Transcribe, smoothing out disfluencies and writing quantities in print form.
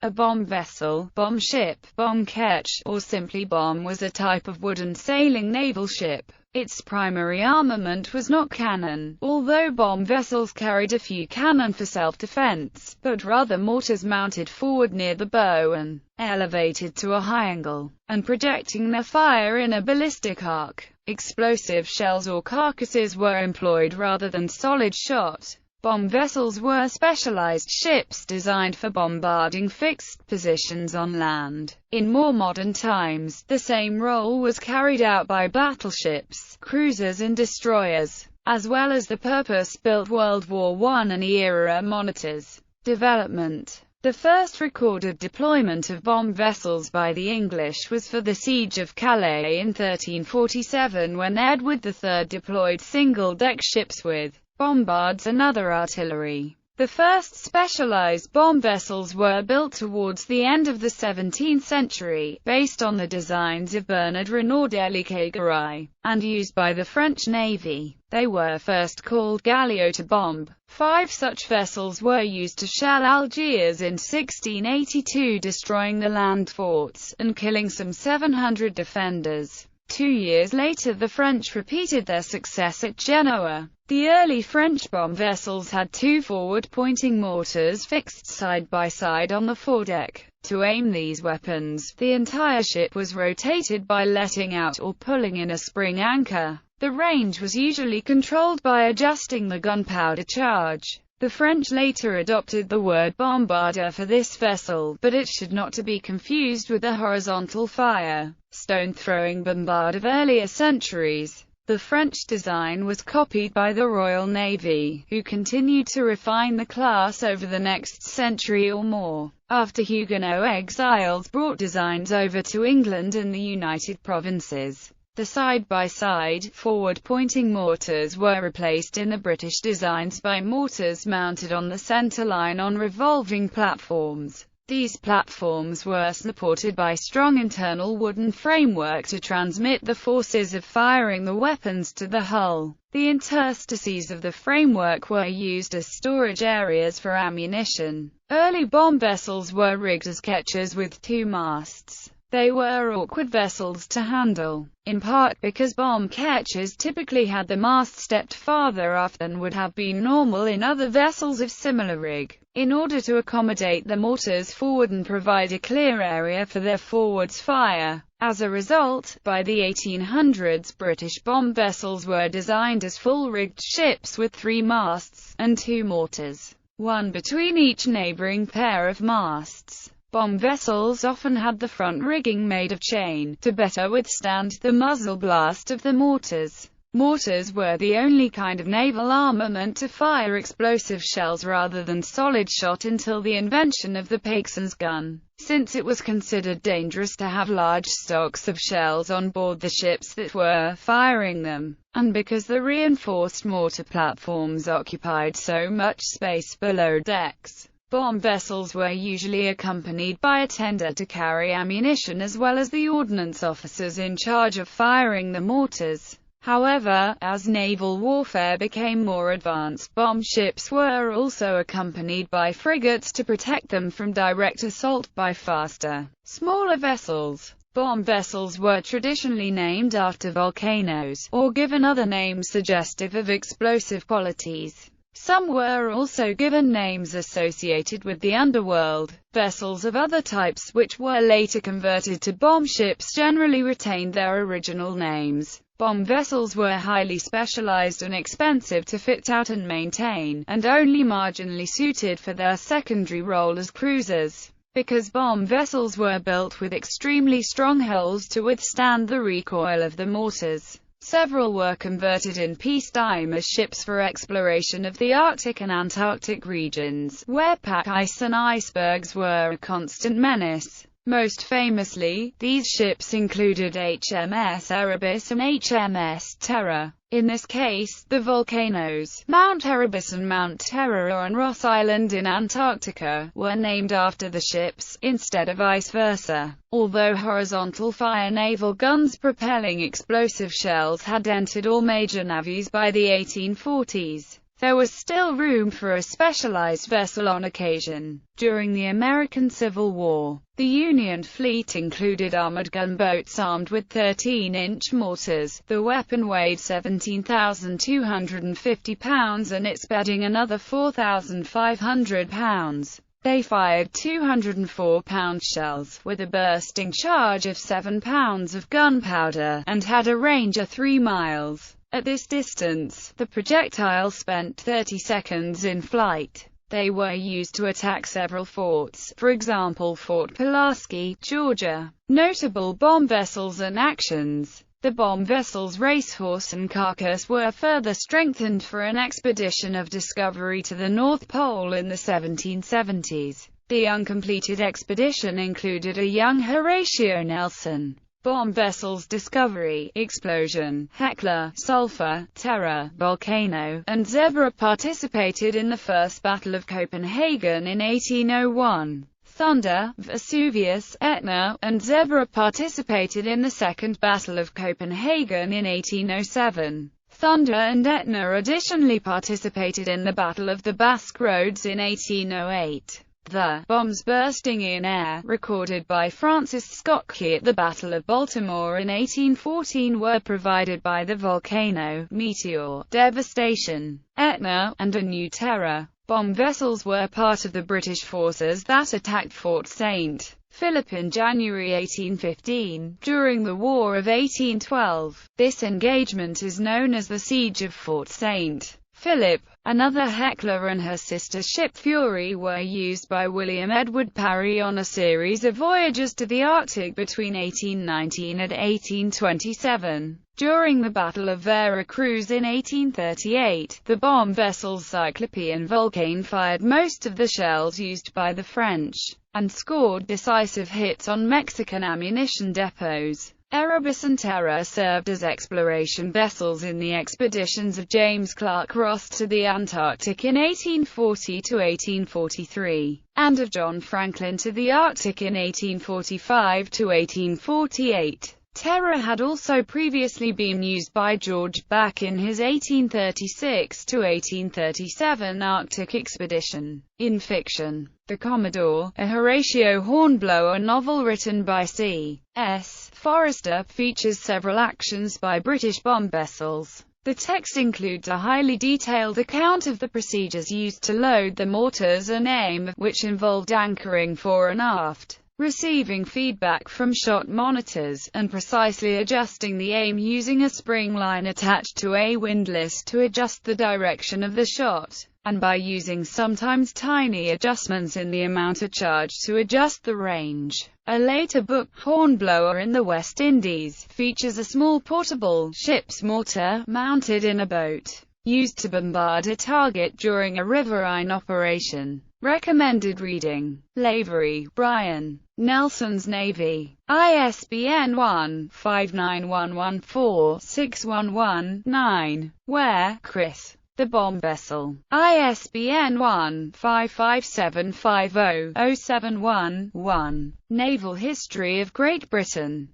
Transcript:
A bomb vessel, bomb ship, bomb ketch, or simply bomb was a type of wooden sailing naval ship. Its primary armament was not cannon, although bomb vessels carried a few cannon for self-defense, but rather mortars mounted forward near the bow and elevated to a high angle, and projecting their fire in a ballistic arc. Explosive shells or carcasses were employed rather than solid shot. Bomb vessels were specialized ships designed for bombarding fixed positions on land. In more modern times, the same role was carried out by battleships, cruisers and destroyers, as well as the purpose-built World War I and era monitors. Development. The first recorded deployment of bomb vessels by the English was for the Siege of Calais in 1347, when Edward III deployed single-deck ships with bombards and other artillery. The first specialized bomb vessels were built towards the end of the 17th century, based on the designs of Bernard Renaud de l'Icaille, and used by the French Navy. They were first called galiots to bomb. 5 such vessels were used to shell Algiers in 1682, destroying the land forts, and killing some 700 defenders. 2 years later the French repeated their success at Genoa. The early French bomb vessels had 2 forward-pointing mortars fixed side by side on the foredeck. To aim these weapons, the entire ship was rotated by letting out or pulling in a spring anchor. The range was usually controlled by adjusting the gunpowder charge. The French later adopted the word bombarder for this vessel, but it should not to be confused with the horizontal fire, stone-throwing bombard of earlier centuries. The French design was copied by the Royal Navy, who continued to refine the class over the next century or more. After Huguenot exiles brought designs over to England and the United Provinces, the side-by-side, forward-pointing mortars were replaced in the British designs by mortars mounted on the centerline on revolving platforms. These platforms were supported by strong internal wooden framework to transmit the forces of firing the weapons to the hull. The interstices of the framework were used as storage areas for ammunition. Early bomb vessels were rigged as ketchers with 2 masts. They were awkward vessels to handle, in part because bomb ketchers typically had the mast stepped farther aft than would have been normal in other vessels of similar rig. In order to accommodate the mortars forward and provide a clear area for their forwards fire. As a result, by the 1800s British bomb vessels were designed as full-rigged ships with 3 masts, and 2 mortars, one between each neighboring pair of masts. Bomb vessels often had the front rigging made of chain, to better withstand the muzzle blast of the mortars. Mortars were the only kind of naval armament to fire explosive shells rather than solid shot until the invention of the Paixhan's gun, since it was considered dangerous to have large stocks of shells on board the ships that were firing them, and because the reinforced mortar platforms occupied so much space below decks. Bomb vessels were usually accompanied by a tender to carry ammunition as well as the ordnance officers in charge of firing the mortars. However, as naval warfare became more advanced, bomb ships were also accompanied by frigates to protect them from direct assault by faster, smaller vessels. Bomb vessels were traditionally named after volcanoes, or given other names suggestive of explosive qualities. Some were also given names associated with the underworld. Vessels of other types which were later converted to bomb ships generally retained their original names. Bomb vessels were highly specialized and expensive to fit out and maintain, and only marginally suited for their secondary role as cruisers. Because bomb vessels were built with extremely strong hulls to withstand the recoil of the mortars, several were converted in peacetime as ships for exploration of the Arctic and Antarctic regions, where pack ice and icebergs were a constant menace. Most famously, these ships included HMS Erebus and HMS Terror. In this case, the volcanoes, Mount Erebus and Mount Terror on Ross Island in Antarctica, were named after the ships, instead of vice versa. Although horizontal fire naval guns propelling explosive shells had entered all major navies by the 1840s, there was still room for a specialized vessel on occasion. During the American Civil War, the Union fleet included armored gunboats armed with 13-inch mortars. The weapon weighed 17,250 pounds and its bedding another 4,500 pounds. They fired 204-pound shells, with a bursting charge of 7 pounds of gunpowder, and had a range of 3 miles. At this distance, the projectile spent 30 seconds in flight. They were used to attack several forts, for example Fort Pulaski, Georgia. Notable bomb vessels and actions. The bomb vessel's Racehorse and Carcass were further strengthened for an expedition of discovery to the North Pole in the 1770s. The uncompleted expedition included a young Horatio Nelson. Bomb vessels Discovery, Explosion, Hecla, Sulphur, Terror, Volcano, and Zebra participated in the First Battle of Copenhagen in 1801. Thunder, Vesuvius, Etna, and Zebra participated in the Second Battle of Copenhagen in 1807. Thunder and Etna additionally participated in the Battle of the Basque Roads in 1808. The bombs bursting in air, recorded by Francis Scott Key at the Battle of Baltimore in 1814, were provided by the Volcano, Meteor, Devastation, Etna, and a New Terror. Bomb vessels were part of the British forces that attacked Fort St. Philip in January 1815, during the War of 1812. This engagement is known as the Siege of Fort St. Philip. Another Hecla and her sister ship Fury were used by William Edward Parry on a series of voyages to the Arctic between 1819 and 1827. During the Battle of Vera Cruz in 1838, the bomb vessels Cyclope and Vulcain fired most of the shells used by the French, and scored decisive hits on Mexican ammunition depots. Erebus and Terror served as exploration vessels in the expeditions of James Clark Ross to the Antarctic in 1840–1843, and of John Franklin to the Arctic in 1845–1848. Terror had also previously been used by George Back in his 1836–1837 Arctic expedition. In fiction, The Commodore, a Horatio Hornblower novel written by C.S. Forrester, features several actions by British bomb vessels. The text includes a highly detailed account of the procedures used to load the mortars and aim, which involved anchoring fore and aft, receiving feedback from shot monitors, and precisely adjusting the aim using a spring line attached to a windlass to adjust the direction of the shot, and by using sometimes tiny adjustments in the amount of charge to adjust the range. A later book, Hornblower in the West Indies, features a small portable ship's mortar, mounted in a boat, used to bombard a target during a riverine operation. Recommended reading. Lavery, Brian. Nelson's Navy. ISBN 1-59114-611-9. Ware, Chris. The Bomb Vessel. ISBN 1-55750-071-1. Naval History of Great Britain.